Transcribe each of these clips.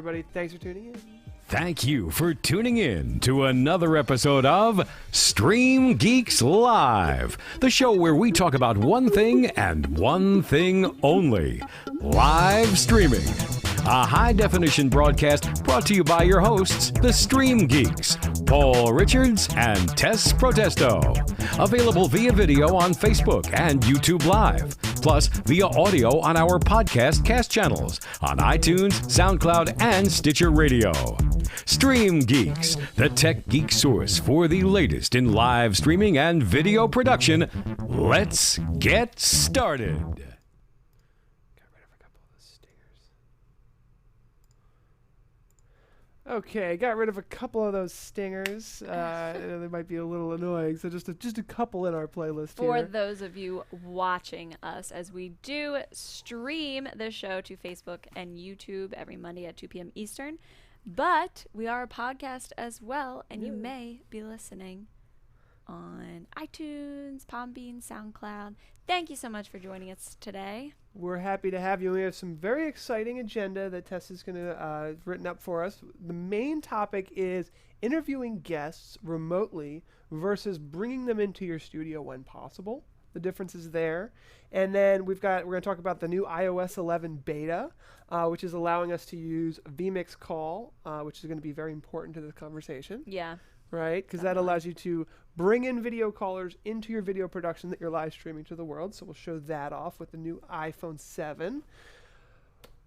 Everybody, thanks for tuning in. Thank you for tuning in to another episode of StreamGeeks Live, the show where we talk about one thing and one thing only: live streaming. A high-definition broadcast brought to you by your hosts, the StreamGeeks, Paul Richards and Tess Protesto. Available via video on Facebook and YouTube Live, plus via audio on our podcast cast channels on iTunes, SoundCloud, and Stitcher Radio. StreamGeeks, the tech geek source for the latest in live streaming and video production. Let's get started. Okay, got rid of a couple of those stingers. They might be a little annoying, so just a couple in our playlist For here. those of you watching us, as we do stream the show to Facebook and YouTube every Monday at 2 p.m. Eastern, but we are a podcast as well, and you may be listening on iTunes, Podbean, SoundCloud. Thank you so much for joining us today. We're happy to have you. We have some very exciting agenda that Tess is going to written up for us. The main topic is interviewing guests remotely versus bringing them into your studio when possible. The difference is there. And then we're going to talk about the new iOS 11 beta, which is allowing us to use vMix Call, which is going to be very important to this conversation. Yeah. Right? Because that allows you to bring in video callers into your video production that you're live streaming to the world. So we'll show that off with the new iPhone 7.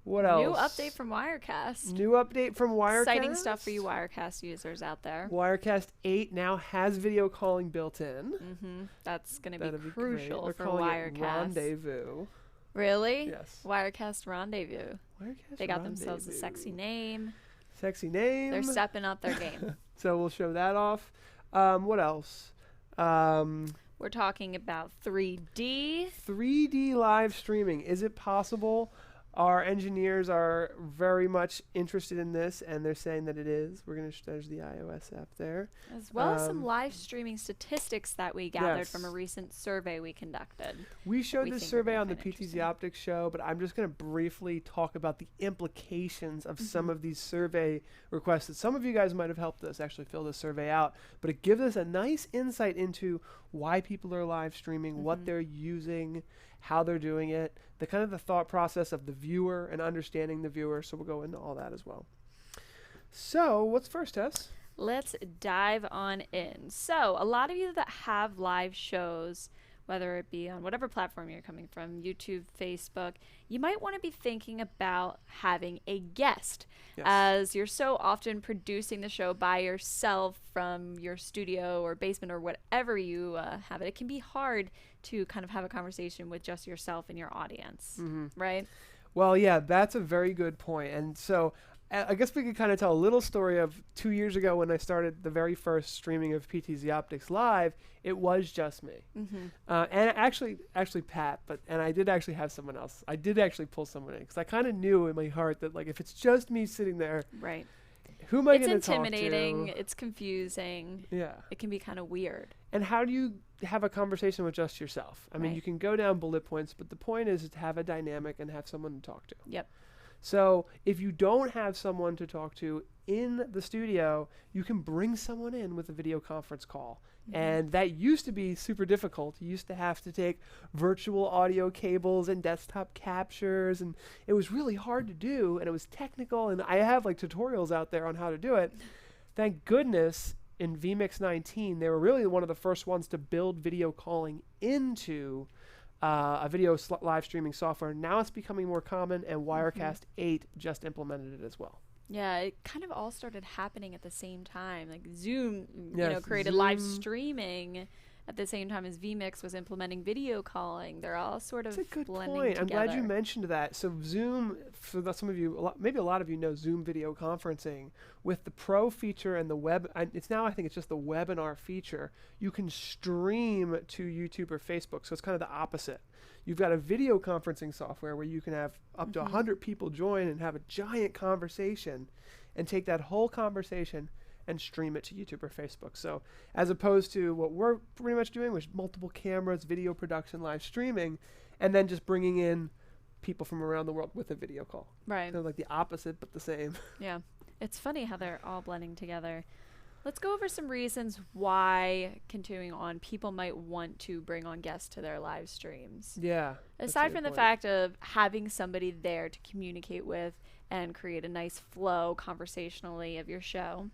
What else? New update from Wirecast. New update from Wirecast. Exciting stuff for you Wirecast users out there. Wirecast 8 now has video calling built in. That's going to be crucial for calling Wirecast. it Rendezvous. Really? Yes. Wirecast Rendezvous. Wirecast They got themselves a Rendezvous. sexy name. Sexy name. They're stepping up their game. So we'll show that off. What else? We're talking about 3D. 3D live streaming. Is it possible? Our engineers are very much interested in this, and they're saying that it is. We're going to there's the iOS app there. As well as some live streaming statistics that we gathered yes. from a recent survey we conducted. We showed we this think survey are on the gonna find PTZ interesting. Optics show, but I'm just going to briefly talk about the implications of some of these survey requests that some of you guys might have helped us actually fill this survey out. But it gives us a nice insight into why people are live streaming, what they're using, how they're doing it, the kind of the thought process of the viewer and understanding the viewer. So we'll go into all that as well. So what's first, Tess? Let's dive on in. So a lot of you that have live shows, whether it be on whatever platform you're coming from, YouTube, Facebook, you might want to be thinking about having a guest, Yes. as you're so often producing the show by yourself from your studio or basement or whatever you have it. It can be hard to kind of have a conversation with just yourself and your audience, right? Well, yeah, that's a very good point. And so I guess we could kind of tell a little story of 2 years ago when I started the very first streaming of PTZ Optics Live. It was just me. And actually Pat, and I did actually have someone else. I did actually pull someone in because I kind of knew in my heart that, like, if it's just me sitting there, Right. who am I It's going to talk to? intimidating. It's confusing. Yeah. It can be kind of weird. And how do you have a conversation with just yourself? I mean, Right. you can go down bullet points, but the point is to have a dynamic and have someone to talk to. Yep. So if you don't have someone to talk to in the studio, you can bring someone in with a video conference call. And that used to be super difficult. You used to have to take virtual audio cables and desktop captures, and it was really hard to do, and it was technical, and I have like tutorials out there on how to do it. Thank goodness in vMix 19, they were really one of the first ones to build video calling into a video live streaming software. Now it's becoming more common, and Wirecast 8 just implemented it as well. Yeah, it kind of all started happening at the same time. Like Zoom, Yes, created live Zoom. streaming at the same time as vMix was implementing video calling. They're all sort of That's a good blending point. I'm together. glad you mentioned that. So Zoom, some of you, maybe a lot of you know Zoom video conferencing. With the Pro feature and the web, it's now I think it's just the webinar feature. You can stream to YouTube or Facebook. So it's kind of the opposite. You've got a video conferencing software where you can have up to 100 people join and have a giant conversation and take that whole conversation and stream it to YouTube or Facebook. So as opposed to what we're pretty much doing, which is multiple cameras, video production, live streaming, and then just bringing in people from around the world with a video call. Right. So like the opposite, but the same. Yeah. It's funny how they're all blending together. Let's go over some reasons why, continuing on, people might want to bring on guests to their live streams. Yeah. Aside from the fact of having somebody there to communicate with and create a nice flow conversationally of your show.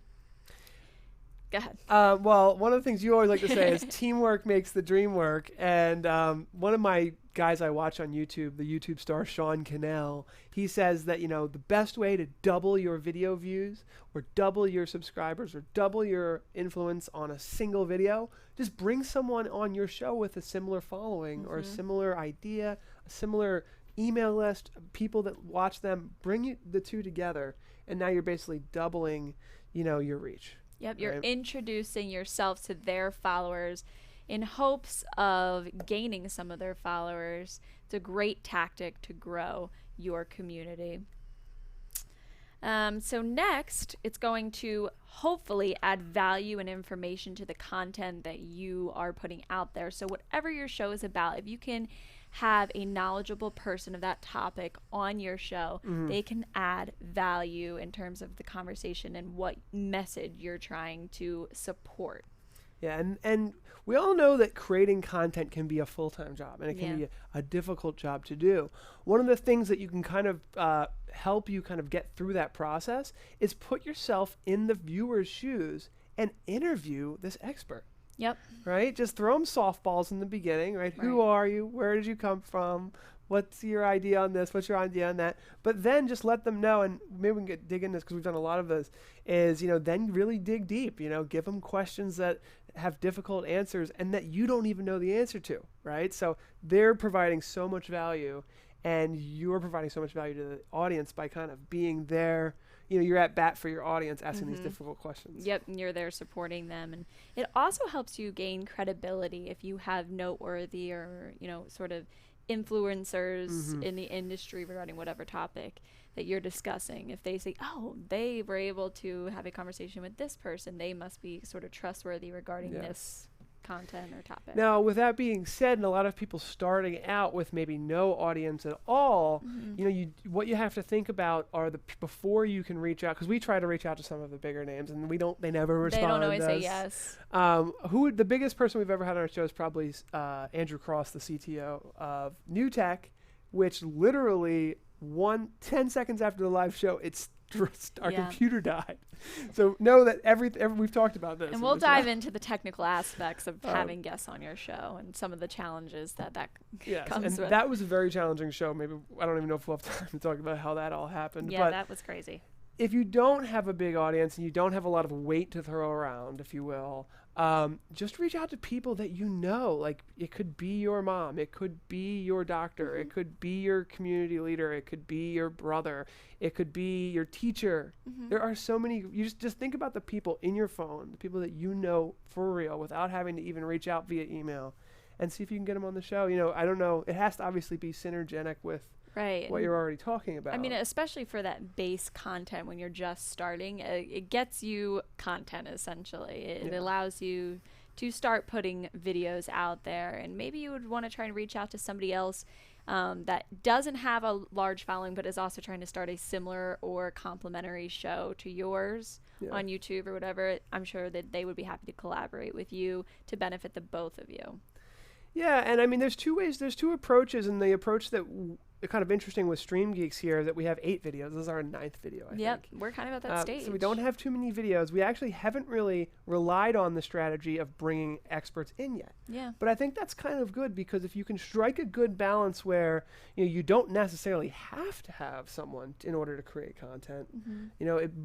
Go ahead. Well, one of the things you always like to say is teamwork makes the dream work. And one of my guys I watch on YouTube, the YouTube star Sean Cannell, he says that, the best way to double your video views or double your subscribers or double your influence on a single video, just bring someone on your show with a similar following or a similar idea, a similar email list, people that watch them, bring the two together. And now you're basically doubling, your reach. Yep, you're introducing yourself to their followers in hopes of gaining some of their followers. It's a great tactic to grow your community. So next, it's going to hopefully add value and information to the content that you are putting out there. So whatever your show is about, if you can have a knowledgeable person of that topic on your show, they can add value in terms of the conversation and what message you're trying to support. Yeah, and we all know that creating content can be a full-time job, and it can be a difficult job to do. One of the things that you can kind of help you kind of get through that process is put yourself in the viewer's shoes and interview this expert. Yep. Right? Just throw them softballs in the beginning, right? Who are you? Where did you come from? What's your idea on this? What's your idea on that? But then just let them know, and maybe we can dig in this because we've done a lot of this, is, then really dig deep, give them questions that have difficult answers and that you don't even know the answer to, right? So they're providing so much value and you're providing so much value to the audience by kind of being there. You're at bat for your audience asking these difficult questions. Yep, and you're there supporting them. And it also helps you gain credibility if you have noteworthy or, sort of influencers in the industry regarding whatever topic that you're discussing. If they say, oh, they were able to have a conversation with this person, they must be sort of trustworthy regarding this content or topic. Now, with that being said, and a lot of people starting out with maybe no audience at all, what you have to think about are before you can reach out, because we try to reach out to some of the bigger names, and they never respond. They don't always say yes. The biggest person we've ever had on our show is probably Andrew Cross, the CTO of New Tech, which literally 10 seconds after the live show, our computer died. So know that we've talked about this. And we'll dive into the technical aspects of having guests on your show and some of the challenges that comes with. That was a very challenging show. Maybe, I don't even know if we'll have time to talk about how that all happened. Yeah, but that was crazy. If you don't have a big audience and you don't have a lot of weight to throw around, if you will, just reach out to people that you know. Like, it could be your mom, it could be your doctor, it could be your community leader, it could be your brother, it could be your teacher. There are so many. You just think about the people in your phone, the people that you know for real, without having to even reach out via email, and see if you can get them on the show. I don't know. It has to obviously be synergetic with what you're already talking about. I mean, especially for that base content when you're just starting, it gets you content, essentially. It allows you to start putting videos out there, and maybe you would want to try and reach out to somebody else that doesn't have a large following but is also trying to start a similar or complementary show to yours on YouTube or whatever. I'm sure that they would be happy to collaborate with you to benefit the both of you. Yeah, and I mean, there's two approaches, and the approach that kind of interesting with StreamGeeks here that we have 8 videos. This is our 9th video, I think. We're kind of at that stage. So we don't have too many videos. We actually haven't really relied on the strategy of bringing experts in yet. Yeah. But I think that's kind of good, because if you can strike a good balance where you don't necessarily have to have someone in order to create content,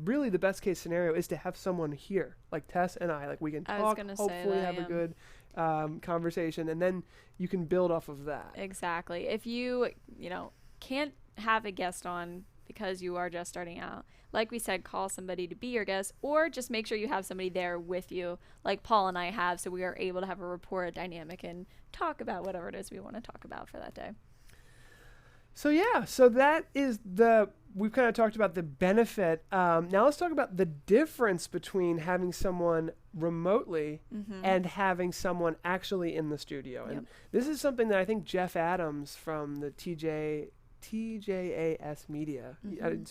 really the best case scenario is to have someone here, like Tess and I. Like, we can talk, hopefully have a good conversation, and then you can build off of that. Exactly. If you can't have a guest on because you are just starting out, like we said, call somebody to be your guest, or just make sure you have somebody there with you, like Paul and I have, so we are able to have a rapport dynamic and talk about whatever it is we want to talk about for that day. So that is we've kind of talked about the benefit. Now let's talk about the difference between having someone remotely and having someone actually in the studio. And this is something that I think Jeff Adams from the TJAS Media.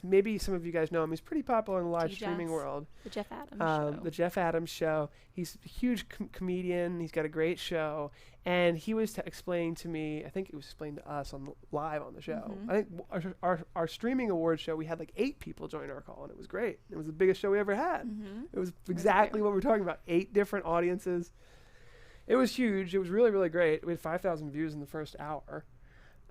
Maybe some of you guys know him. He's pretty popular in the live streaming world. The Jeff Adams Show. The Jeff Adams Show. He's a huge comedian. He's got a great show. And he was explaining to me, I think it was explained to us live on the show. I think our streaming awards show, we had like 8 people join our call, and it was great. It was the biggest show we ever had. It was exactly what we're talking about. 8 different audiences. It was huge. It was really, really great. We had 5,000 views in the first hour.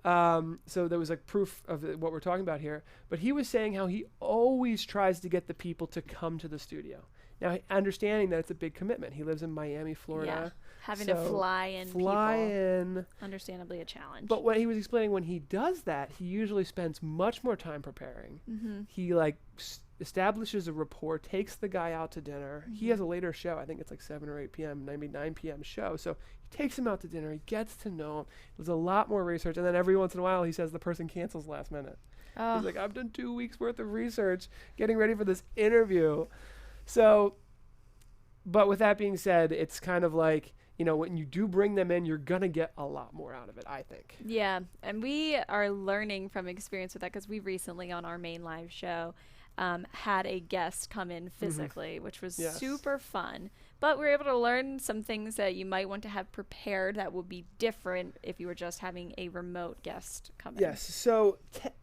So there was like proof of what we're talking about here. But he was saying how he always tries to get the people to come to the studio. Now, understanding that it's a big commitment. He lives in Miami, Florida. Having to fly in people. Understandably a challenge. But what he was explaining, when he does that, he usually spends much more time preparing. He like establishes a rapport, takes the guy out to dinner. He has a later show. I think it's like 7 or 8 p.m., maybe 9 p.m. show. So he takes him out to dinner. He gets to know him. There's a lot more research. And then every once in a while, he says the person cancels last minute. He's like, I've done 2 weeks worth of research getting ready for this interview. So, but with that being said, it's kind of like, you know, when you do bring them in, you're going to get a lot more out of it, I think. Yeah. And we are learning from experience with that, because we recently on our main live show had a guest come in physically, which was super fun. But we're able to learn some things that you might want to have prepared that would be different if you were just having a remote guest come in. Yes. So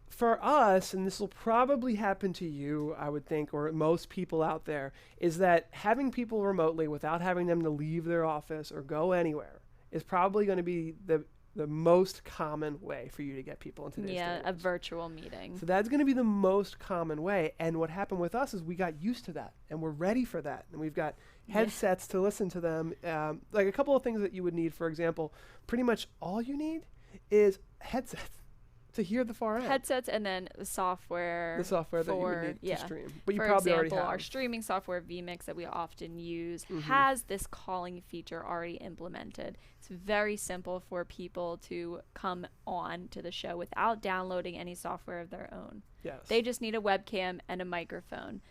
for us, and this will probably happen to you, I would think, or most people out there, is that having people remotely without having them to leave their office or go anywhere is probably going to be the most common way for you to get people into today's day. A virtual meeting. So that's going to be the most common way. And what happened with us is we got used to that, and we're ready for that. And we've got headsets to listen to them. Like a couple of things that you would need, for example, pretty much all you need is headsets to hear the far end. Headsets, and then the software. The software that you would need to stream. But you for probably example, already have. our streaming software, vMix, that we often use, has this calling feature already implemented. It's very simple for people to come on to the show without downloading any software of their own. Yes. They just need a webcam and a microphone,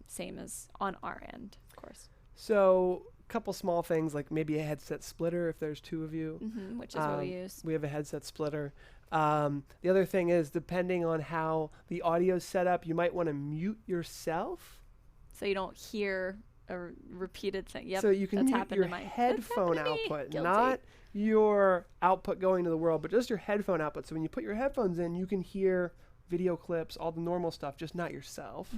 same as on our end, of course. So a couple small things, like maybe a headset splitter if there's 2 of you. Which is what we use. We have a headset splitter. The other thing is, depending on how the audio is set up, you might want to mute yourself. So you don't hear a repeated thing. Yep, so you can mute your headphone output, not your output going to the world, but just your headphone output. So when you put your headphones in, you can hear video clips, all the normal stuff, just not yourself.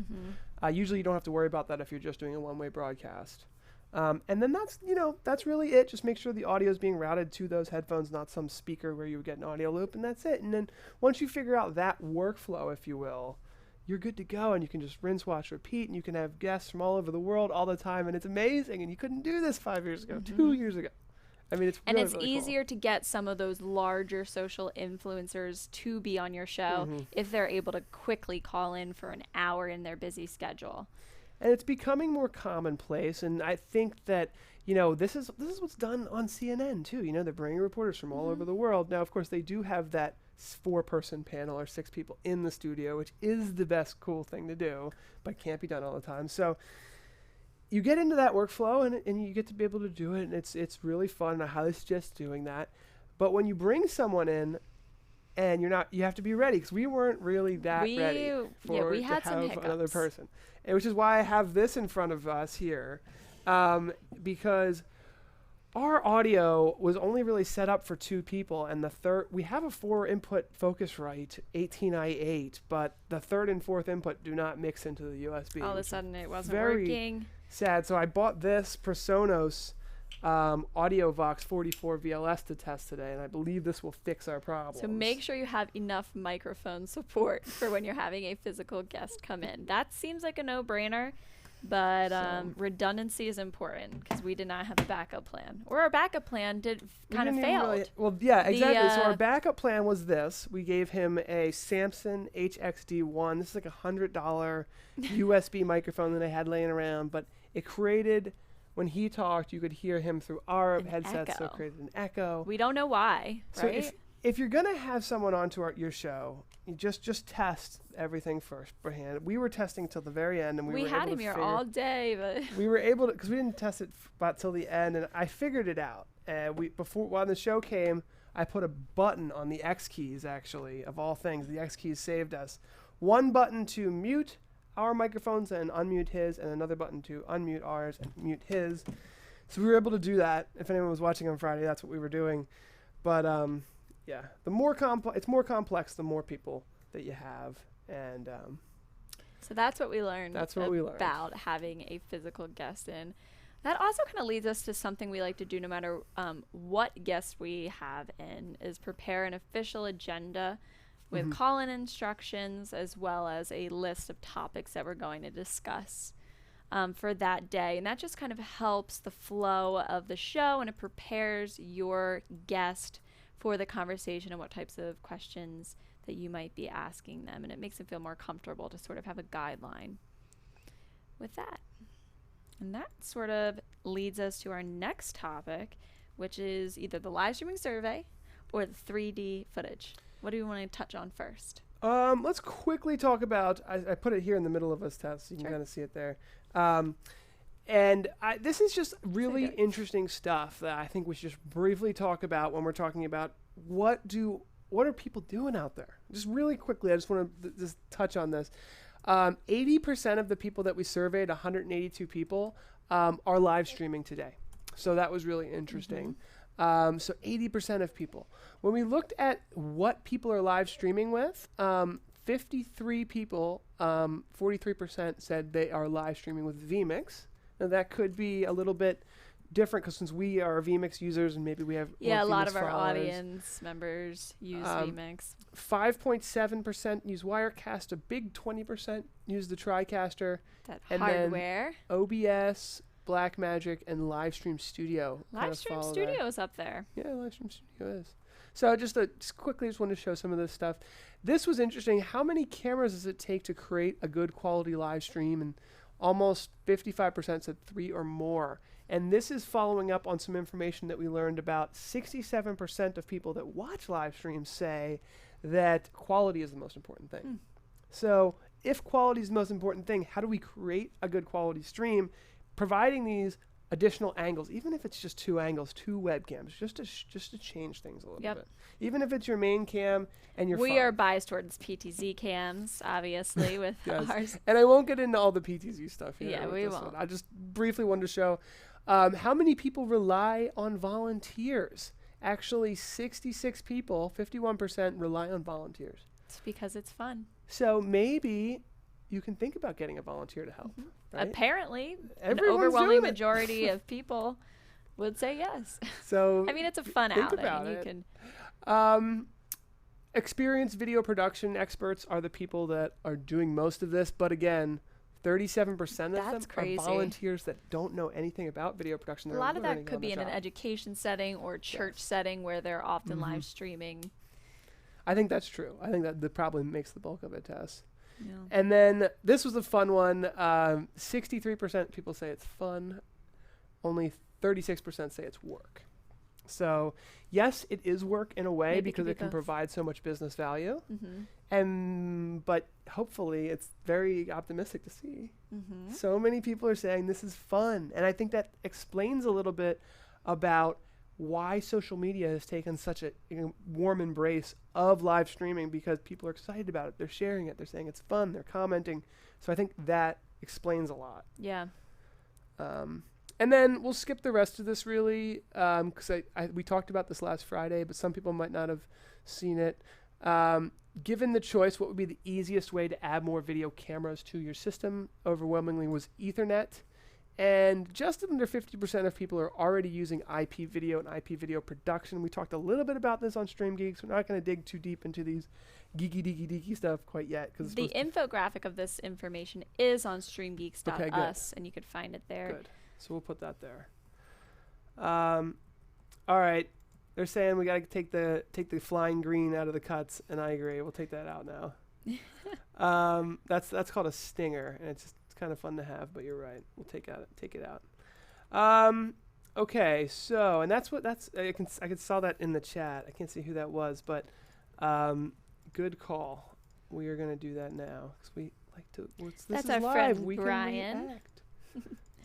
Usually you don't have to worry about that if you're just doing a one-way broadcast. And then that's really it. Just make sure the audio is being routed to those headphones, not some speaker where you would get an audio loop, and that's it. And then once you figure out that workflow, if you will, you're good to go, and you can just rinse, wash, repeat, and you can have guests from all over the world all the time, and it's amazing. And you couldn't do this 5 years ago, 2 years ago. I mean, it's really, and it's really easier to get some of those larger social influencers to be on your show if they're able to quickly call in for an hour in their busy schedule. And it's becoming more commonplace, and I think that, you know, this is what's done on CNN too. You know, they're bringing reporters from all over the world. Now, of course, they do have that 4-person panel or 6 people in the studio, which is the best cool thing to do, but can't be done all the time. So you get into that workflow, and you get to be able to do it, and it's really fun. I highly suggest doing that. But when you bring someone in, and you have to be ready, because we weren't really ready we had to some have hiccups. another person, and which is why I have this in front of us here, because our audio was only really set up for 2 people, and we have a 4-input Focusrite 18i8, but the 3rd and 4th input do not mix into the USB. All of a sudden, it wasn't very working. Sad. So I bought this PreSonus AudioVox 44 VLS to test today, and I believe this will fix our problem. So make sure you have enough microphone support for when you're having a physical guest come in. That seems like a no-brainer, but redundancy is important, because we did not have a backup plan. Or our backup plan kind of failed. Well, yeah, exactly. So our backup plan was this. We gave him a Samson HXD1. This is like $100 USB microphone that I had laying around, but it created... When he talked, you could hear him through our headsets, so it created an echo. We don't know why, right? So if you're going to have someone onto your show, you just test everything first beforehand. We were testing till the very end, and we were had able him to here all day, but we were able to, because we didn't test it about till the end, and I figured it out. While the show came, I put a button on the X keys, actually, of all things. The X keys saved us. One button to mute our microphones and unmute his, and another button to unmute ours and mute his. So we were able to do that. If anyone was watching on Friday, that's what we were doing. But yeah, the more it's more complex, the more people that you have, and so that's what we learned. That's what we learned about having a physical guest in. That also kind of leads us to something we like to do no matter what guest we have in, is prepare an official agenda with call-in instructions as well as a list of topics that we're going to discuss for that day. And that just kind of helps the flow of the show, and it prepares your guest for the conversation and what types of questions that you might be asking them. And it makes them feel more comfortable to sort of have a guideline with that. And that sort of leads us to our next topic, which is either the live streaming survey or the 3D footage. What do you want to touch on first? Let's quickly talk about, I put it here in the middle of us test, so you can kind of see it there. And this is just really interesting stuff that I think we should just briefly talk about when we're talking about what are people doing out there. Just really quickly, I just want to just touch on this. 80% of the people that we surveyed, 182 people, are live streaming today. So that was really interesting. So 80% of people. When we looked at what people are live streaming with, 53 people, 43% said they are live streaming with vMix. Now that could be a little bit different because since we are vMix users and maybe we have a lot of our followers. Audience members use vMix. 5.7% use Wirecast. A big 20% use the TriCaster. That and hardware. Then OBS, Blackmagic, and Livestream Studio. Livestream Studio is up there. Yeah, Livestream Studio is. So just quickly, just wanted to show some of this stuff. This was interesting. How many cameras does it take to create a good quality live stream? And almost 55% said 3 or more. And this is following up on some information that we learned about 67% of people that watch live streams say that quality is the most important thing. So if quality is the most important thing, how do we create a good quality stream? Providing these additional angles, even if it's just 2 angles, 2 webcams, just to change things a little bit. Even if it's your main cam and your We are biased towards PTZ cams, obviously, with ours. And I won't get into all the PTZ stuff here. Yeah, we won't. I just briefly wanted to show how many people rely on volunteers. Actually, 66 people, 51% rely on volunteers. It's because it's fun. So maybe you can think about getting a volunteer to help. Right? Apparently, Everyone's an overwhelming doing it. majority of people would say yes. So I mean, it's a fun think outing. about You it. can. Experienced video production experts are the people that are doing most of this. But again, 37% of them crazy. are volunteers that don't know anything about video production. A They're lot of that learning could on be the in an job. education setting or church setting where they're often live streaming. I think that's true. I think that probably makes the bulk of it, Tess. Yeah. And then this was a fun one. 63% people say it's fun. Only 36% say it's work. So yes, it is work in a way Maybe it could because be it can both. provide so much business value. But hopefully it's very optimistic to see. So many people are saying this is fun. And I think that explains a little bit about why social media has taken such a warm embrace of live streaming, because people are excited about it. They're sharing it. They're saying it's fun. They're commenting. So I think that explains a lot. Yeah. And then we'll skip the rest of this really, because we talked about this last Friday, but some people might not have seen it. Given the choice, what would be the easiest way to add more video cameras to your system? Overwhelmingly was Ethernet. And just under 50% of people are already using IP video and IP video production. We talked a little bit about this on StreamGeeks. We're not going to dig too deep into these geeky stuff quite yet. The infographic of this information is on StreamGeeks.us, and you could find it there. Good. So we'll put that there. All right. They're saying we got to take the flying green out of the cuts, and I agree. We'll take that out now. That's called a stinger, and it's kind of fun to have, but you're right. We'll take it out. Okay, so and that's I can saw that in the chat. I can't see who that was, but good call. We are gonna do that now because we like to. That's is our live. friend We Brian. can react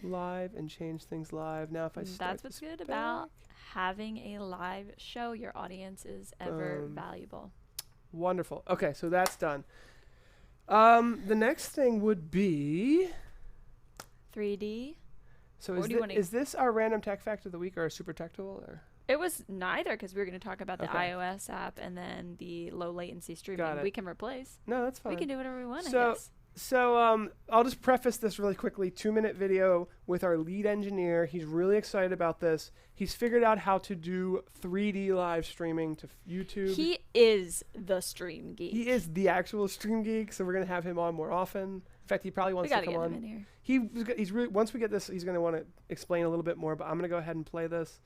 live and change things live. Now if I start That's what's good about having a live show, your audience is ever valuable. Wonderful. Okay, so that's done. The next thing would be 3D. So Or do you wanna- is this our random tech fact of the week or a super tech tool? Or? It was neither, because we were going to talk about the Okay. iOS app and then the low latency streaming. Got it. We can replace. No, that's fine. We can do whatever we want, I So- guess. So I'll just preface this really quickly. 2-minute video with our lead engineer. He's really excited about this. He's figured out how to do 3D live streaming to YouTube. He is the stream geek. He is the actual stream geek, so we're gonna have him on more often. In fact, he probably We wants got to to come get him on. in here. He's really, once we get this, he's gonna want to explain a little bit more. But I'm gonna go ahead and play this.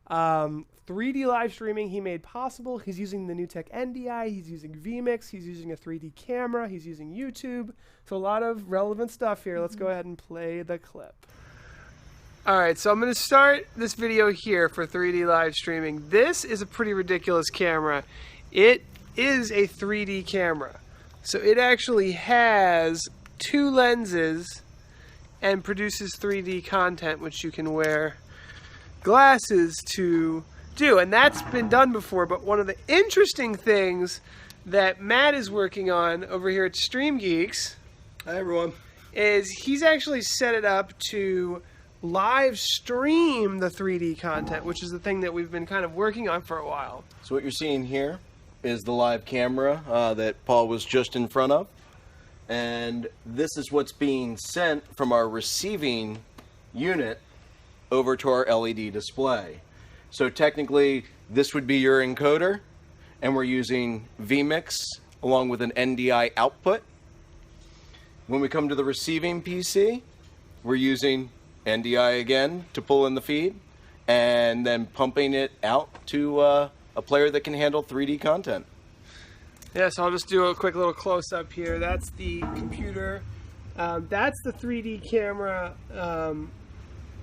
3D live streaming he made possible. He's using the new tech NDI. He's using vMix. He's using a 3D camera. He's using YouTube. So a lot of relevant stuff here. Let's go ahead and play the clip. All right, so I'm going to start this video here for 3D live streaming. This is a pretty ridiculous camera. It is a 3D camera. So it actually has 2 lenses and produces 3D content, which you can wear glasses to do. And that's been done before, but one of the interesting things that Matt is working on over here at StreamGeeks, Hi everyone. is he's actually set it up to live stream the 3D content, which is the thing that we've been kind of working on for a while. So what you're seeing here is the live camera that Paul was just in front of. And this is what's being sent from our receiving unit over to our LED display. So technically, this would be your encoder, and we're using vMix along with an NDI output. When we come to the receiving PC, we're using NDI again to pull in the feed, and then pumping it out to a player that can handle 3D content. Yeah, so I'll just do a quick little close-up here. That's the computer. That's the 3D camera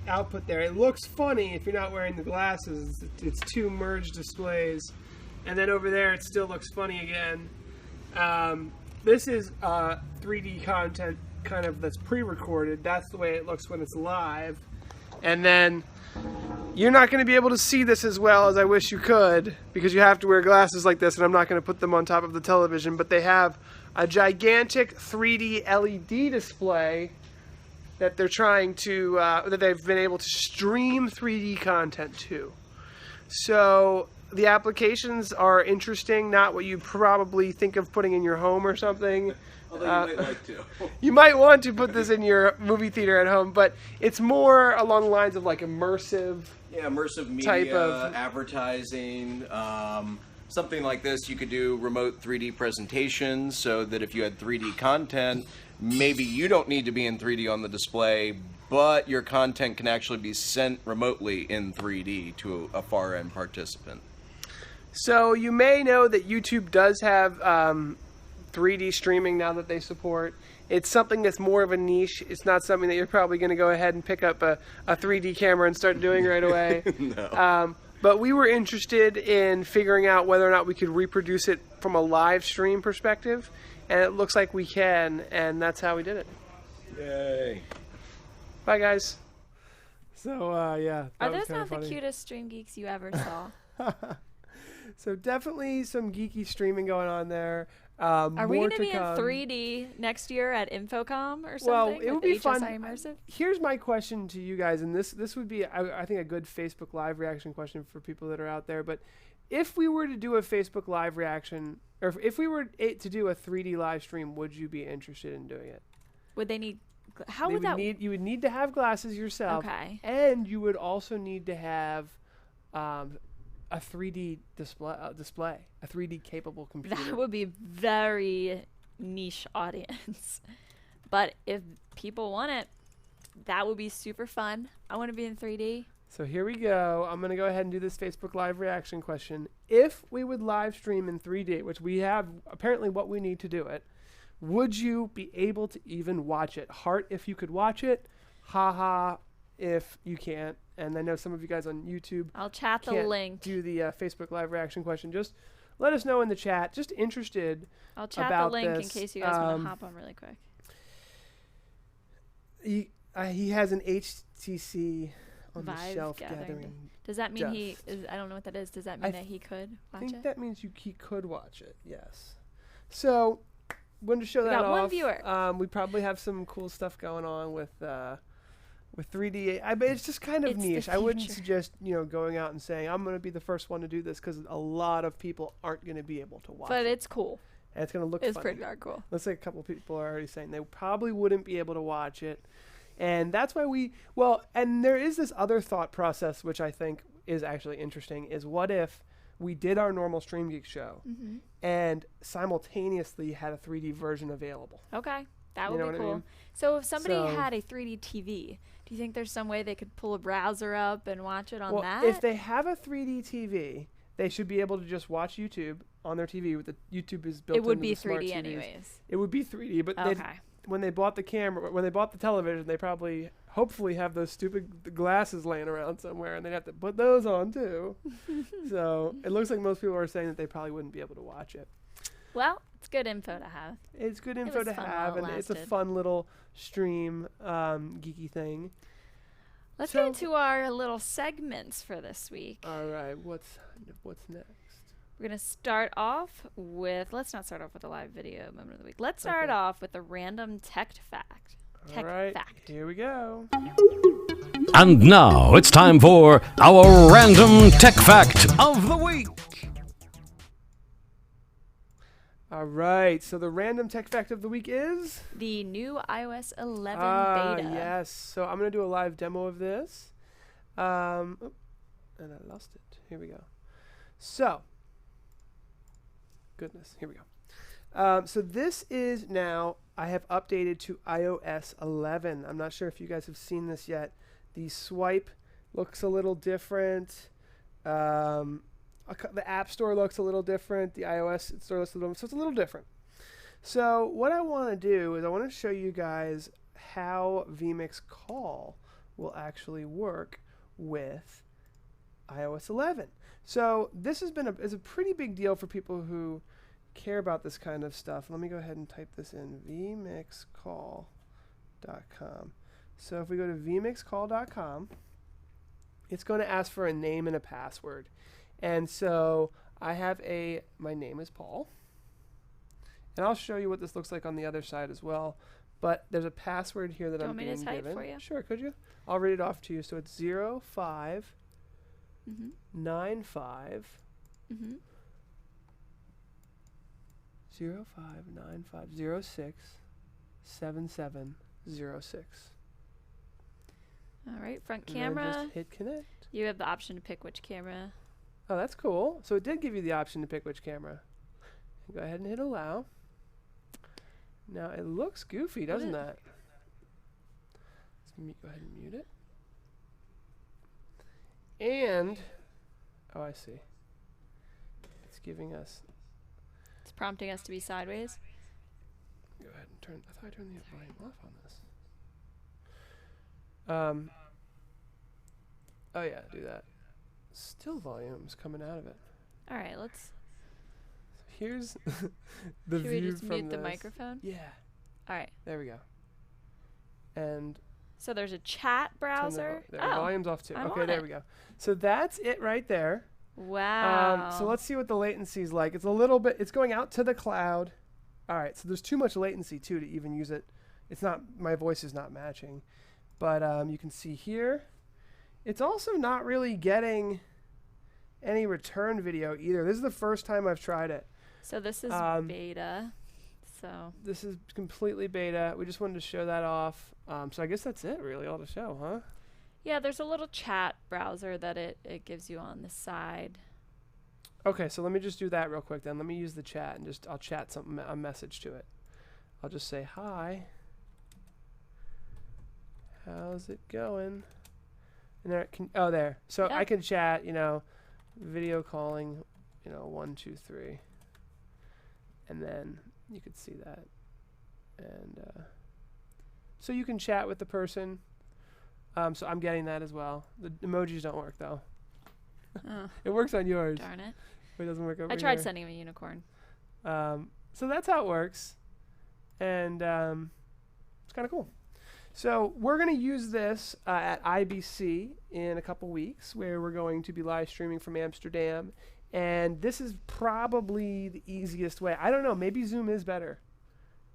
output there. It looks funny if you're not wearing the glasses. It's 2 merged displays. And then over there, it still looks funny again. This is 3D content kind of that's pre-recorded. That's the way it looks when it's live. And then you're not going to be able to see this as well as I wish you could, because you have to wear glasses like this, and I'm not going to put them on top of the television, but they have a gigantic 3D LED display that they're trying to, that they've been able to stream 3D content to. So the applications are interesting, not what you probably think of putting in your home or something. Although you might like to. You might want to put this in your movie theater at home, but it's more along the lines of like immersive. Yeah, immersive media, Type of- advertising, something like this. You could do remote 3D presentations so that if you had 3D content, maybe you don't need to be in 3D on the display, but your content can actually be sent remotely in 3D to a far-end participant. So you may know that YouTube does have 3D streaming now that they support. It's something that's more of a niche. It's not something that you're probably going to go ahead and pick up a 3D camera and start doing right away. No. But we were interested in figuring out whether or not we could reproduce it from a live stream perspective, and it looks like we can, and that's how we did it. Yay. Bye, guys. So, yeah. Are that was those kinda not the funny. cutest stream geeks you ever saw? So definitely some geeky streaming going on there. Are we More going to be in come. 3D next year at Infocom or something? Well, it would be with fun. HSI Immersive? Here's my question to you guys, and this would be, I think, a good Facebook Live reaction question for people that are out there. But if we were to do a Facebook Live reaction, or if we were to do a 3D live stream, would you be interested in doing it? Would they need... How They would that... you would need to have glasses yourself, Okay. and you would also need to have a 3D display, a 3D capable computer. That would be very niche audience. But if people want it, that would be super fun. I want to be in 3D. So here we go. I'm going to go ahead and do this Facebook Live reaction question. If we would live stream in 3D, which we have apparently what we need to do it, would you be able to even watch it? Heart if you could watch it, haha if you can't. And I know some of you guys on YouTube I'll chat the can't link. do the Facebook Live reaction question. Just let us know in the chat. Just interested. I'll chat about the link in this. case you guys want to hop on really quick. He has an HTC on the Vibe shelf gathering. gathering. Does that mean he dust. is? I don't know what that is. Does that mean I that he could I watch think it? that means he could watch it. Yes. So, wanted to show We that got off. one viewer. We probably have some cool stuff going on with 3D. But it's just kind of It's the niche. I wouldn't future. suggest going out and saying I'm going to be the first one to do this because a lot of people aren't going to be able to watch But it. it's cool. And it's going to look It's funny. pretty darn cool. Let's say a couple people are already saying they probably wouldn't be able to watch it. And that's why and there is this other thought process, which I think is actually interesting, is what if we did our normal StreamGeeks show Mm-hmm. and simultaneously had a 3D version available? Okay, that You would know be what I cool. mean? So if somebody So- had a 3D TV, do you think there's some way they could pull a browser up and watch it on Well, that? if they have a 3D TV, they should be able to just watch YouTube on their TV. With the YouTube is built it would into be the smart 3D TVs. anyways. It would be 3D, but Okay. when they bought the television, they probably, hopefully, have those stupid glasses laying around somewhere, and they'd have to put those on too. So it looks like most people are saying that they probably wouldn't be able to watch it. Well, it's good info to have. It's good info was to fun have, while and it it's a lasted. fun little stream geeky thing. Let's So- get into our little segments for this week. All right, what's next? We're going to start off with, let's not start off with a live video moment of the week. Let's start Okay. off with a random tech fact. All right, fact. here we go. And now it's time for our random tech fact of the week. All right, so the random tech fact of the week is The new iOS 11 beta. Yes. So I'm gonna do a live demo of this. And I lost it. Here we go. So, goodness, here we go. So this is now, I have updated to iOS 11. I'm not sure if you guys have seen this yet. The swipe looks a little different. The App Store looks a little different. The iOS store looks a little, so it's a little different. So what I want to do is I want to show you guys how vMix Call will actually work with iOS 11. So this has been is a pretty big deal for people who care about this kind of stuff. Let me go ahead and type this in, vmixcall.com. So if we go to vmixcall.com, it's going to ask for a name and a password. And so I have my name is Paul. And I'll show you what this looks like on the other side as well. But there's a password here that Do you I'm want me to being type given. for you? Sure, could you? I'll read it off to you. So it's 05 Mm-hmm. 95 Mm-hmm. 059506 7706. All right, front And then camera. just hit connect. You have the option to pick which camera. Oh, that's cool. So it did give you the option to pick which camera. Go ahead and hit allow. Now it looks goofy, doesn't that? Let's go ahead and mute it. And, oh, I see. It's giving us, It's prompting us to be sideways. go ahead and turn, I thought I turned the volume off on this. Oh yeah, do that. Still volume's coming out of it. All right, let's. Here's the Should view we just from mute the this. microphone? Yeah, All right. there we go. And So there's a chat turn browser. the Oh, volume's off too. I'm Okay, on there it. we go. So that's it right there. wow. So let's see what the latency is like. It's a little bit, it's going out to the cloud. All right, so there's too much latency too to even use it. It's not, my voice is not matching. But you can see here, it's also not really getting any return video either. This is the first time I've tried it. So this is beta. So This is completely beta. We just wanted to show that off. So I guess that's it really, all to show, huh? yeah, there's a little chat browser that it gives you on the side. Okay, so let me just do that real quick then. Let me use the chat and I'll chat a message to it. I'll just say, hi. How's it going? And there it can, oh, there. So I Yep. can chat, video calling, 1, 2, 3. And then you could see that. And so you can chat with the person. So I'm getting that as well. The emojis don't work though. Oh, It works on yours, darn it. but it doesn't work over I tried here. sending him a unicorn. So that's how it works. And it's kind of cool. So we're going to use this at IBC in a couple weeks, where we're going to be live streaming from Amsterdam. And this is probably the easiest way. I don't know. Maybe Zoom is better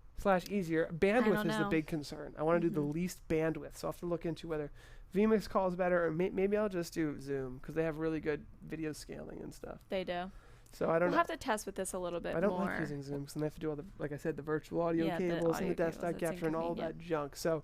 / easier. Bandwidth is the big concern. I want to do the least bandwidth. So I'll have to look into whether vMix call is better, or maybe I'll just do Zoom, because they have really good video scaling and stuff. They do. So I don't know. We'll have to test with this a little bit more. I don't like using Zoom, because then I have to do all the, like I said, the virtual audio cables and the desktop capture and all that junk. So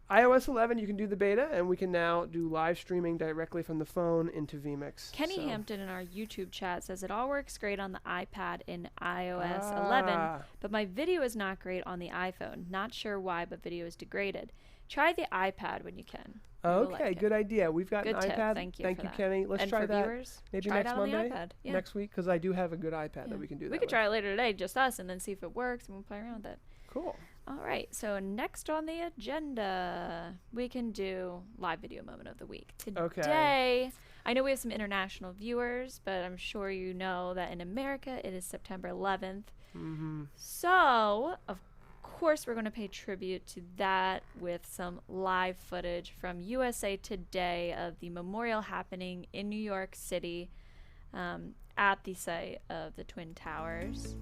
iOS 11, you can do the beta, and we can now do live streaming directly from the phone into vMix. Kenny Hampton in our YouTube chat says it all works great on the iPad in iOS 11, but my video is not great on the iPhone. Not sure why, but video is degraded. Try the iPad when you can. Okay, good idea. We've got good an tip. iPad. Thank you, Kenny. Let's try that. Viewers, maybe try next Monday, yeah. next week, because I do have a good iPad that we can do that We could try it later today, just us, and then see if it works, and we'll play around with it. Cool. All right, so next on the agenda, we can do live video moment of the week. Today, I know we have some international viewers, but I'm sure you know that in America, it is September 11th. So, of course, we're going to pay tribute to that with some live footage from USA Today of the memorial happening in New York City at the site of the Twin Towers.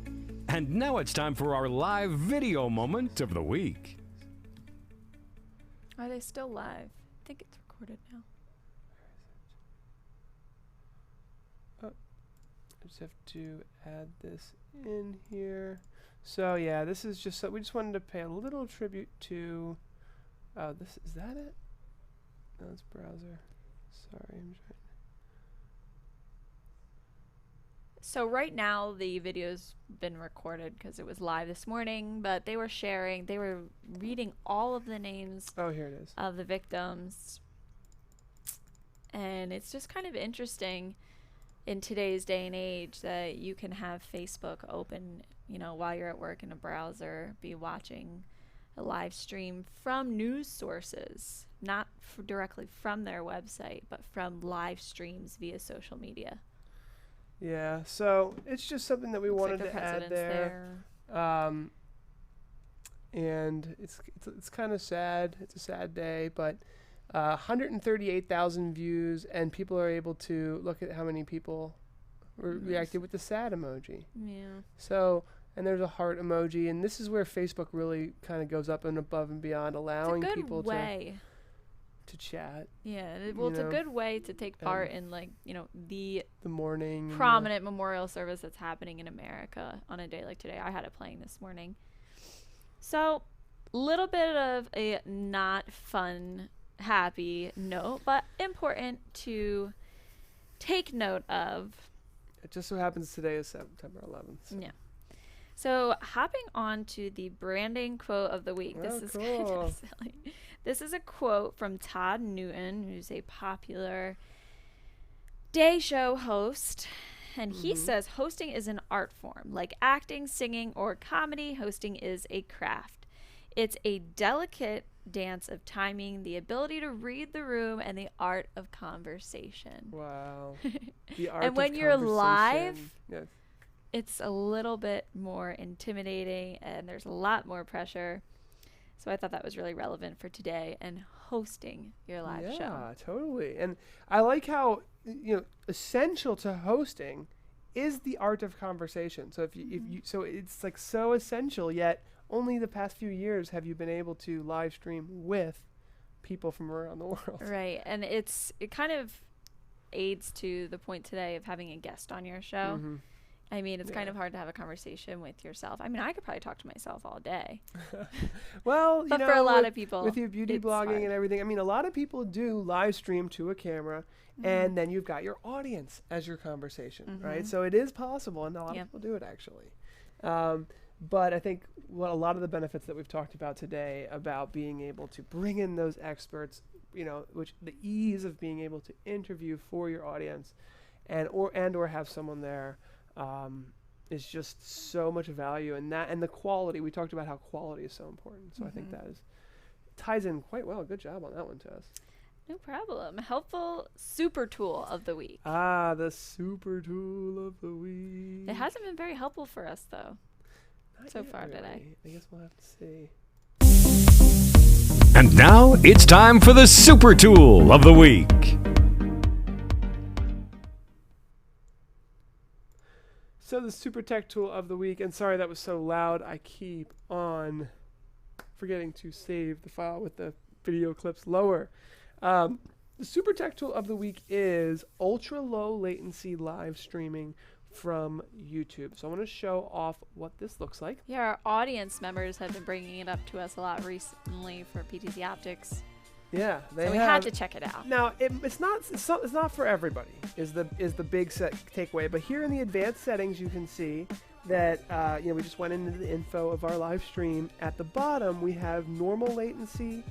And now it's time for our live video moment of the week. Are they still live? I think it's recorded now. I just have to add this in here. So yeah, this is just, we just wanted to pay a little tribute to, is that it? No, it's browser. Sorry, I'm trying. So right now the video's been recorded because it was live this morning, but they were reading all of the names here it is. Of the victims. And it's just kind of interesting in today's day and age that you can have Facebook open, while you're at work in a browser, be watching a live stream from news sources, not directly from their website, but from live streams via social media. Yeah, so it's just something that we wanted to add there. And it's kind of sad. It's a sad day, but 138,000 views, and people are able to look at how many people reacted with the sad emoji. Yeah. So, and there's a heart emoji, and this is where Facebook really kind of goes up and above and beyond, allowing people to chat. Yeah, well, it's a good way to take part in, the morning prominent memorial service that's happening in America on a day like today. I had it playing this morning. So, little bit of a not fun, happy note, but important to take note of. It just so happens today is September 11th. So. Yeah. So, hopping on to the branding quote of the week. This is kind of silly. This is a quote from Todd Newton, who's a popular day show host. And he says, hosting is an art form. Like acting, singing, or comedy, hosting is a craft. It's a delicate dance of timing, the ability to read the room, and the art of conversation. Wow. The art and when of you're live, yes. It's a little bit more intimidating, and there's a lot more pressure. So I thought that was really relevant for today and hosting your live show. Yeah, totally. And I like how, essential to hosting is the art of conversation. So so it's like so essential, yet only the past few years have you been able to live stream with people from around the world. Right. And it kind of aids to the point today of having a guest on your show. I mean, it's kind of hard to have a conversation with yourself. I mean, I could probably talk to myself all day. Well, but for a lot of people, with your beauty blogging and everything, I mean, a lot of people do live stream to a camera, and then you've got your audience as your conversation, right? So it is possible, and a lot of people do it actually. But I think what a lot of the benefits that we've talked about today about being able to bring in those experts, which the ease of being able to interview for your audience, or have someone there. Is just so much value, and the quality. We talked about how quality is so important, so I think that ties in quite well. Good job on that one, Tess. No problem. Helpful super tool of the week. The super tool of the week. It hasn't been very helpful for us though, Not so yet, far really. today. I guess we'll have to see. And now it's time for the super tool of the week. So the super tech tool of the week, and sorry that was so loud, I keep on forgetting to save the file with the video clips lower. The super tech tool of the week is ultra low latency live streaming from YouTube. So I want to show off what this looks like. Yeah, our audience members have been bringing it up to us a lot recently for PTZ Optics. Yeah, So we had to check it out. Now it's not for everybody. Is the big takeaway? But here in the advanced settings, you can see that we just went into the info of our live stream. At the bottom, we have normal latency,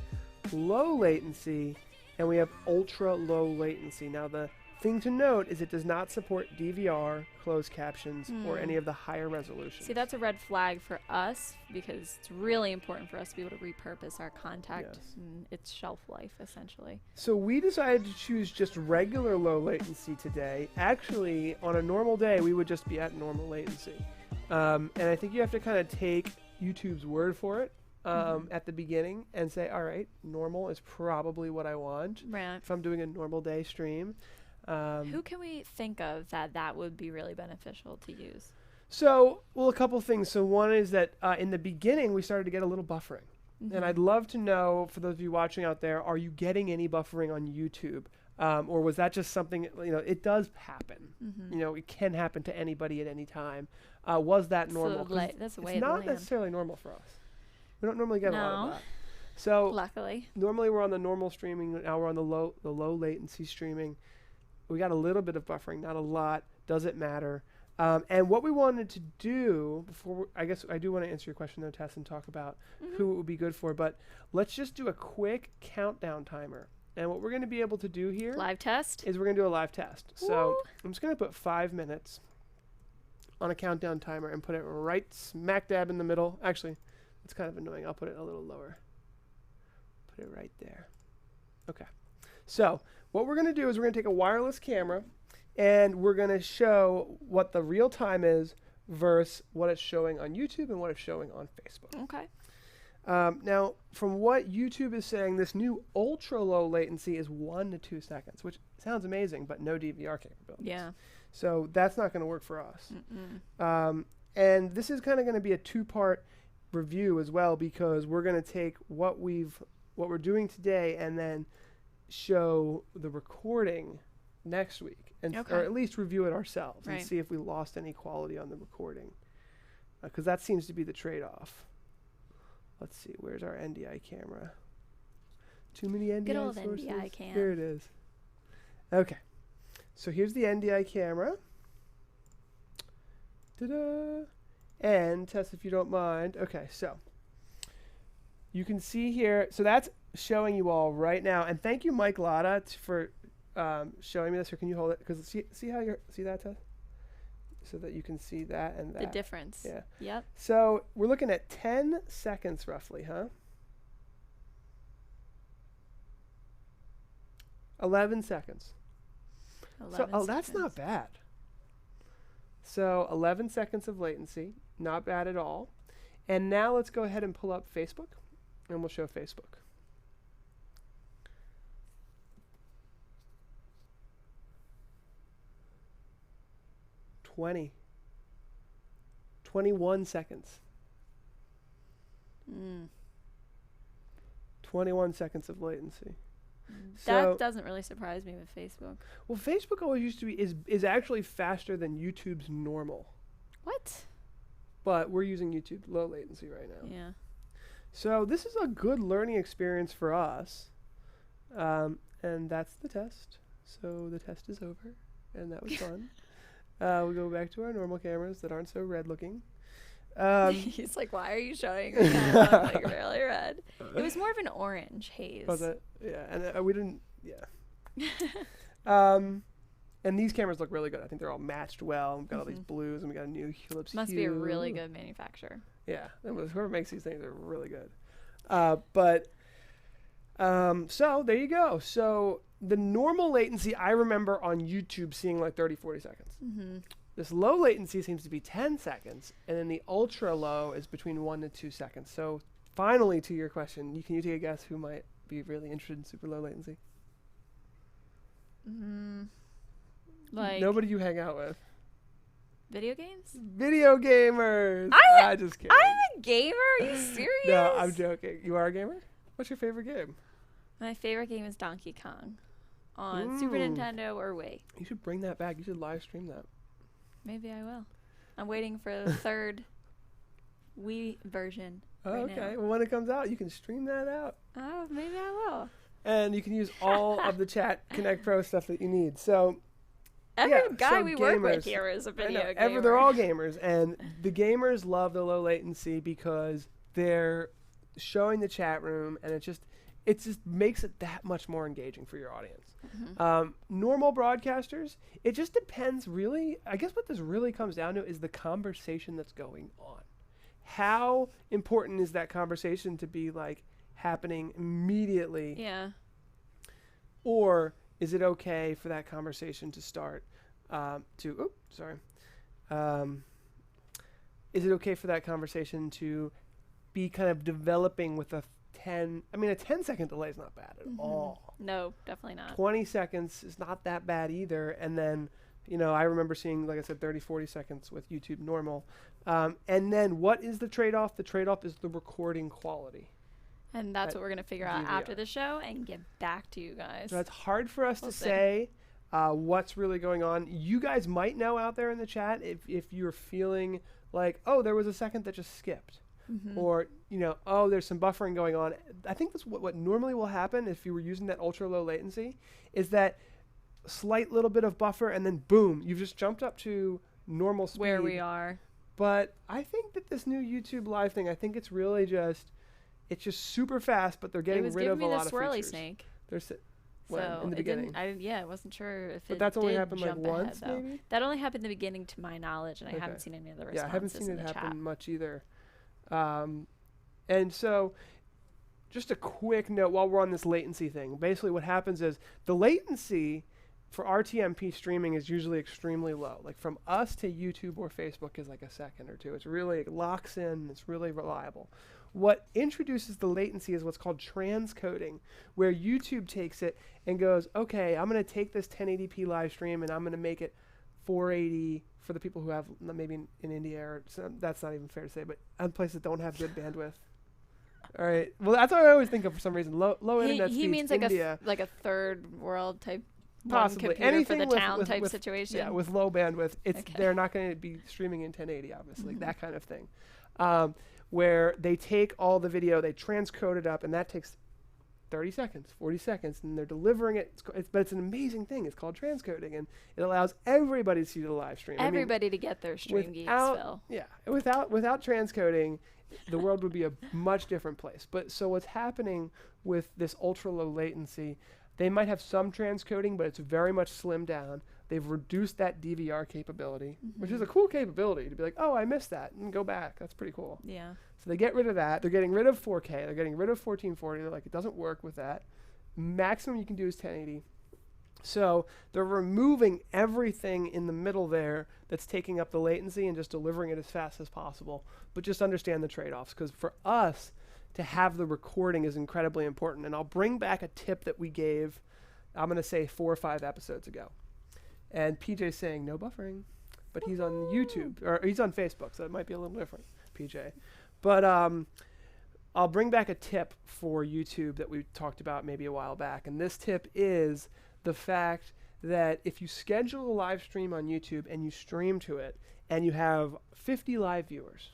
low latency, and we have ultra low latency. Now the thing to note is it does not support DVR, closed captions, or any of the higher resolutions. See, that's a red flag for us because it's really important for us to be able to repurpose our content and its shelf life, essentially. So we decided to choose just regular low latency today. Actually, on a normal day, we would just be at normal latency. And I think you have to kind of take YouTube's word for it at the beginning and say, all right, normal is probably what I want if I'm doing a normal day stream. Who can we think of that would be really beneficial to use? So, well, a couple things. So one is that in the beginning, we started to get a little buffering. And I'd love to know, for those of you watching out there, are you getting any buffering on YouTube? Or was that just something, it does happen. It can happen to anybody at any time. Was that normal? That's the way it's not necessarily normal for us. We don't normally get a lot of that. So luckily, normally we're on the normal streaming. Now we're on the low latency streaming. We got a little bit of buffering, not a lot. Doesn't matter. And what we wanted to do before, I guess I do want to answer your question though, Tess, and talk about who it would be good for. But let's just do a quick countdown timer. And what we're going to be able to do here live test is we're going to do a live test. Woo. So I'm just going to put 5 minutes on a countdown timer and put it right smack dab in the middle. Actually, it's kind of annoying. I'll put it a little lower. Put it right there. Okay. So what we're going to do is we're going to take a wireless camera and we're going to show what the real time is versus what it's showing on YouTube and what it's showing on Facebook. Okay. Now, from what YouTube is saying, this new ultra low latency is 1 to 2 seconds, which sounds amazing, but no DVR capabilities. Yeah. So that's not going to work for us. And this is kind of going to be a 2-part review as well, because we're going to take what we're doing today and then show the recording next week, and or at least review it ourselves and see if we lost any quality on the recording, because that seems to be the trade-off. Let's see, where's our NDI camera? Too many NDI Good old sources? NDI cam. Here it is. Okay, so here's the NDI camera. Ta-da! And Tess, if you don't mind. Okay, so you can see here. So that's showing you all right now. And thank you, Mike Latta, for showing me this. Or can you hold it? Because see how you see that, Tess? So that you can see that and that. The difference. Yeah. Yep. So we're looking at 10 seconds roughly, huh? 11 seconds. 11 so that's not bad. So 11 seconds of latency, not bad at all. And now let's go ahead and pull up Facebook, and we'll show Facebook. Twenty. 21 seconds. 21 seconds of latency. That doesn't really surprise me with Facebook. Well, Facebook always used to be is actually faster than YouTube's normal. What? But we're using YouTube low latency right now. Yeah. So this is a good learning experience for us. And that's the test. So the test is over, and that was fun. We'll go back to our normal cameras that aren't so red looking. He's like, why are you showing me that? I'm like, really red? It was more of an orange haze. Was it? Yeah, and we didn't, yeah. And these cameras look really good. I think they're all matched well. We've got all these blues, and we got a new Philips Must be a really good manufacturer. Yeah, whoever makes these things are really good. So there you go. So the normal latency I remember on YouTube seeing like 30, 40 seconds. This low latency seems to be 10 seconds, and then the ultra low is between 1 to 2 seconds. So finally, to your question, can you take a guess who might be really interested in super low latency? Like nobody you hang out with. video games? Video gamers. I just kidding. I'm a gamer. Are you serious? No, I'm joking. You are a gamer? What's your favorite game? My favorite game is Donkey Kong on Super Nintendo or Wii. You should bring that back. You should live stream that. Maybe I will. I'm waiting for the third Wii version. Oh, right okay. now. Well, when it comes out, you can stream that out. Oh, maybe I will. And you can use all of the Chat Connect Pro stuff that you need. So Every guy so we work with gamers- here is a I video know, gamer. they're all gamers, and the gamers love the low latency because they're showing the chat room, and it just makes it that much more engaging for your audience. Normal broadcasters, it just depends really. I guess what this really comes down to is the conversation that's going on. How important is that conversation to be like happening immediately? Yeah. Or is it okay for that conversation to start is it okay for that conversation to be kind of developing with a 10-second delay is not bad at all. No, definitely not. 20 seconds is not that bad either. And then, I remember seeing, like I said, 30, 40 seconds with YouTube normal. And then what is the trade-off? The trade-off is the recording quality. And that's what we're going to figure out DVR. after the show and get back to you guys. So it's hard for us We'll to see. say what's really going on. You guys might know out there in the chat if you're feeling like, oh, there was a second that just skipped. Or, oh, there's some buffering going on. I think that's what normally will happen if you were using that ultra low latency is that slight little bit of buffer and then boom, you've just jumped up to normal speed. Where we are. But I think that this new YouTube live thing, I think it's really it's just super fast, but they're getting rid of a lot of features. It was giving me the swirly snake. In the beginning. I wasn't sure if But it that's only did happened like jump ahead, once, though. maybe? That only happened in the beginning to my knowledge, and I Okay. haven't seen any other responses Yeah, I haven't seen in it the happen chat. much either. And so just a quick note while we're on this latency thing. Basically what happens is the latency for RTMP streaming is usually extremely low. Like from us to YouTube or Facebook is like a second or two. It locks in, it's really reliable. What introduces the latency is what's called transcoding, where YouTube takes it and goes, okay, I'm going to take this 1080p live stream and I'm going to make it 480 for the people who have maybe in India, or that's not even fair to say, but other places that don't have good bandwidth. All right. Well, that's what I always think of for some reason. Low internet speeds. He means India, like a third world type, possibly one computer anything for the with, town with, type with, situation. Yeah, with low bandwidth, Okay. they're not going to be streaming in 1080, obviously, that kind of thing. Where they take all the video, they transcode it up, and that takes 30 seconds, 40 seconds, and they're delivering it. But it's an amazing thing. It's called transcoding, and it allows everybody to see the live stream. Everybody to get their StreamGeeks fill. Yeah, without transcoding, the world would be a much different place. But so what's happening with this ultra low latency, they might have some transcoding, but it's very much slimmed down. They've reduced that DVR capability, which is a cool capability to be like, oh, I missed that, and go back. That's pretty cool. Yeah. So they get rid of that. They're getting rid of 4K. They're getting rid of 1440. They're like, it doesn't work with that. Maximum you can do is 1080. So they're removing everything in the middle there that's taking up the latency and just delivering it as fast as possible. But just understand the trade-offs, because for us to have the recording is incredibly important. And I'll bring back a tip that we gave, I'm going to say 4 or 5 episodes ago. And PJ's saying no buffering, but he's on YouTube, or he's on Facebook, so it might be a little different, PJ. But I'll bring back a tip for YouTube that we talked about maybe a while back. And this tip is the fact that if you schedule a live stream on YouTube and you stream to it and you have 50 live viewers,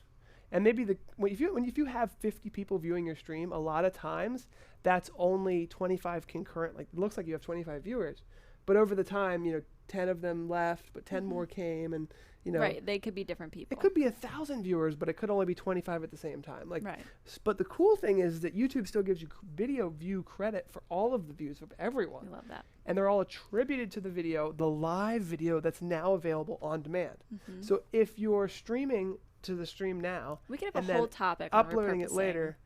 and maybe if you have 50 people viewing your stream, a lot of times that's only 25 concurrent. Like it looks like you have 25 viewers, but over the time, 10 of them left, but 10 more came, and right, they could be different people. It could be 1,000 viewers, but it could only be 25 at the same time. Right. But the cool thing is that YouTube still gives you video view credit for all of the views of everyone. I love that. And they're all attributed to the video, the live video that's now available on demand. So if you're streaming to the stream now, We could and have a then whole topic on uploading it repurposing. later,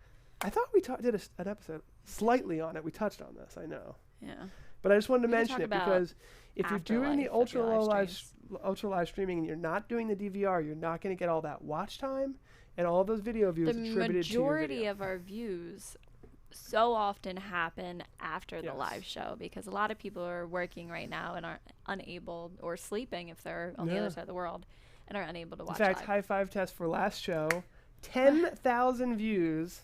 I thought we did an episode slightly on it. We touched on this, I know. Yeah. But I just wanted to We can mention talk it about because if you're doing the afterlife of your live ultra live streaming and you're not doing the DVR, you're not going to get all that watch time, and all those video views The attributed to your majority video. of our views so often happen after the Yes. live show because a lot of people are working right now and are unable, or sleeping if they're on the Yeah. other side of the world, and are unable to In watch fact, live. high five test for last show, 10,000 views.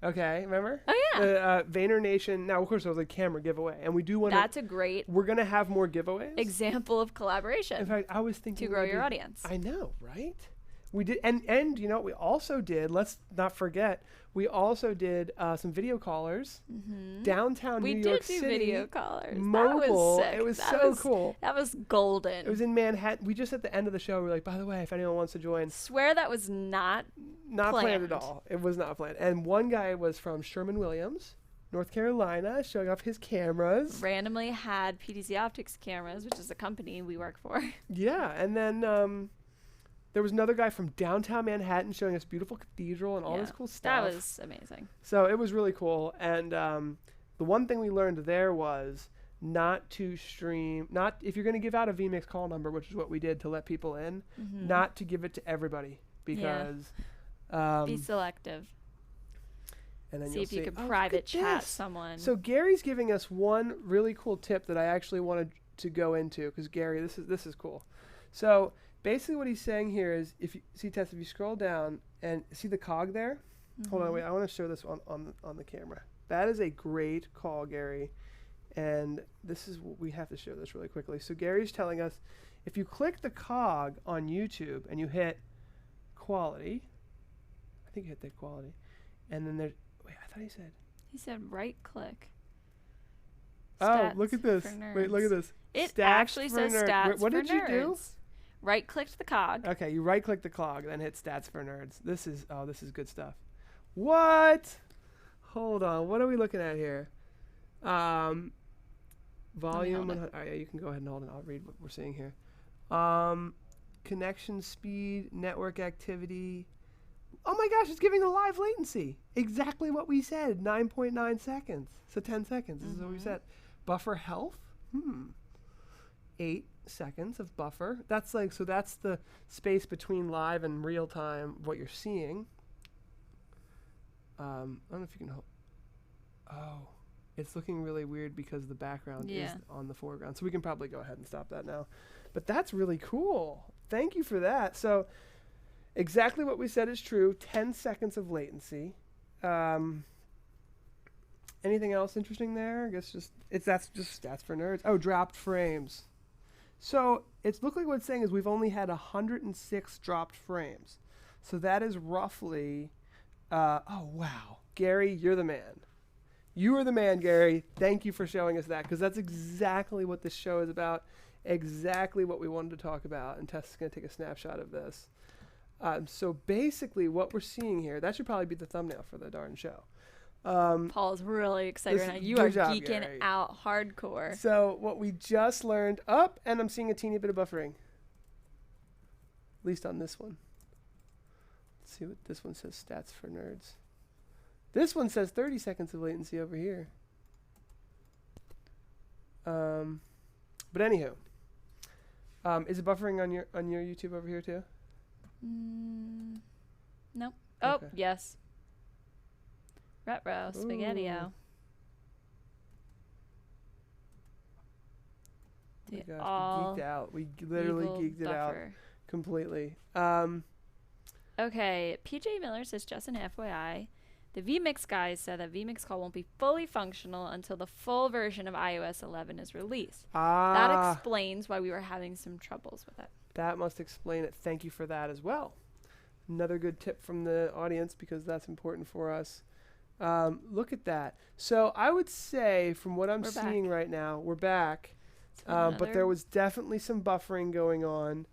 Okay, remember? Oh, yeah. The Vayner Nation. Now, of course, it was a camera giveaway, and we do want to. That's a great We're gonna have more giveaways. example of collaboration In fact, I was thinking to grow maybe- your audience. I know, right? We did, and you know what we also did. Let's not forget, we also did some video callers downtown We New did York do City. video callers. That Mobile. was sick. It was That so was- cool. That was golden. It was in Manhattan. We just at the end of the show, we were like, by the way, if anyone wants to join, Swear that was not not planned at planned. all. It was not planned. And one guy was from Sherman-Williams, North Carolina, showing off his cameras. randomly had PTZ Optics cameras, which is a company we work for. Yeah, and then there was another guy from downtown Manhattan showing us beautiful cathedral and all this Yeah, cool stuff. That was amazing. So it was really cool. And the one thing we learned there was not to stream, not if you're going to give out a vMix call number, which is what we did to let people in, not to give it to everybody because. Be selective. And then See you'll if you could "Oh, look private at chat this." someone. So Gary's giving us one really cool tip that I actually wanted to go into because Gary, this is cool. So basically, what he's saying here is, if you see Tess, if you scroll down and see the cog there, hold on, wait, I want to show this on the camera. That is a great call, Gary, and this is what we have to show this really quickly. So Gary's telling us, if you click the cog on YouTube and you hit quality, I think you hit the quality, and then there's wait, I thought He said right click. oh, look at this. for Wait, look at nerds. this. It Stats actually for says nerds. stats Wait, what for did you do? nerds. Right clicked the cog. Okay, you right click the cog, then hit stats for nerds. This is good stuff. What? Hold on. What are we looking at here? Volume. hold it. 100 oh, yeah, you can go ahead and hold it. I'll read what we're seeing here. Connection speed, network activity. Oh my gosh, it's giving the live latency. Exactly what we said. 9.9 seconds. So 10 seconds. This is what we said. Buffer health. 8 seconds of buffer. That's like, so that's the space between live and real time, what you're seeing. I don't know if you can hold. Oh, it's looking really weird because the background is on the foreground. So we can probably go ahead and stop that now. But that's really cool. Thank you for that. So exactly what we said is true. 10 seconds of latency. Anything else interesting there? I guess that's just stats for nerds. Oh, dropped frames. So it's look like what it's saying is we've only had 106 dropped frames. So that is roughly, oh wow, Gary, you're the man. You are the man, Gary. Thank you for showing us that because that's exactly what this show is about. Exactly what we wanted to talk about. And Tess is going to take a snapshot of this. So basically what we're seeing here, that should probably be the thumbnail for the darn show. Paul's really excited this- right now. You good are job, geeking Gary. out hardcore. So what we just learned up, and I'm seeing a teeny bit of buffering. At least on this one. Let's see what this one says, stats for nerds. This one says 30 seconds of latency over here. But anywho, is it buffering on your YouTube over here too? No. Oh, Okay. yes. Retro spaghetti-o. Oh my The gosh, all we geeked out. We literally evil geeked it out buffer. completely. Okay, PJ Miller says, just an FYI, the vMix guys said that vMix call won't be fully functional until the full version of iOS 11 is released. That explains why we were having some troubles with it. That must explain it. Thank you for that as well. Another good tip from the audience because that's important for us. Look at that. So I would say from what I'm We're seeing back. right now, we're back. But Another- there was definitely some buffering going on.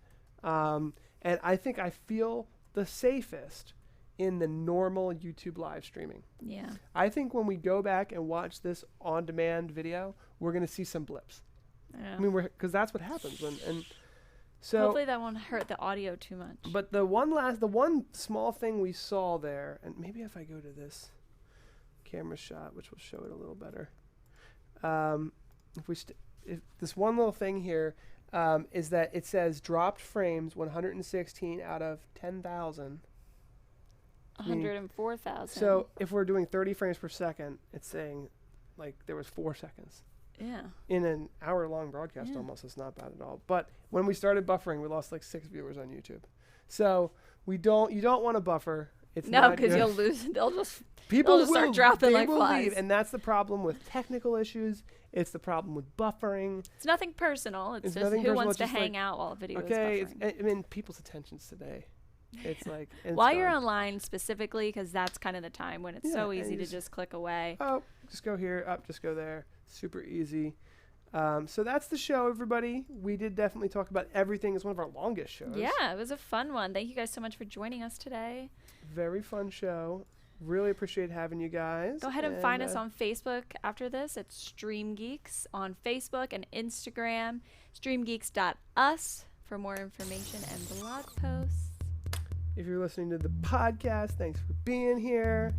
And I think I feel the safest in the normal YouTube live streaming. Yeah. I think when we go back and watch this on-demand video, we're going to see some blips. Yeah. I mean, because that's what happens. And so, Hopefully that won't hurt the audio too much. but the one small thing we saw there, and maybe if I go to this camera shot, which will show it a little better. If this one little thing here is that it says dropped frames 116 out of 10,000. 104,000. So if we're doing 30 frames per second, it's saying like there was 4 seconds. Yeah. In an hour-long broadcast, almost, it's not bad at all. But when we started buffering, we lost like 6 viewers on YouTube. So you don't want to buffer. It's No, because you'll lose. They'll just start dropping like flies. Leave, and that's the problem with technical issues. It's the problem with buffering. It's nothing personal. It's just who wants to hang out while a video is buffering. I mean, people's attention's today. It's like while you're online specifically, because that's kind of the time when it's so easy to just click away. Oh, just go here, up, just go there. Super easy. So that's the show, everybody. We did definitely talk about everything. It's one of our longest shows. Yeah, it was a fun one. Thank you guys so much for joining us today. Very fun show. Really appreciate having you guys. Go ahead and find us on Facebook after this. It's StreamGeeks on Facebook and Instagram. StreamGeeks.us for more information and blog posts. If you're listening to the podcast, thanks for being here.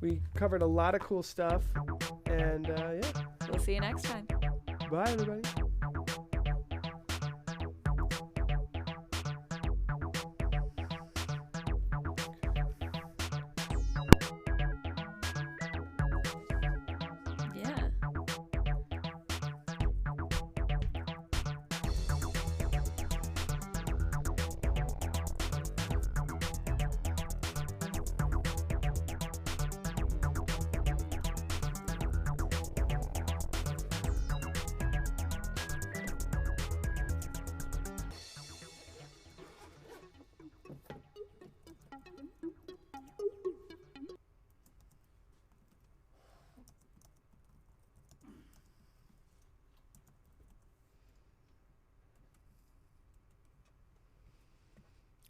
We covered a lot of cool stuff. And We'll see you next time. Bye, everybody.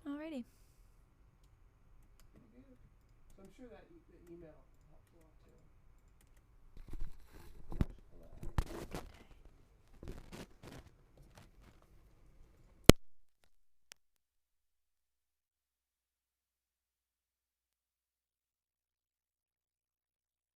Alrighty. So I'm sure that email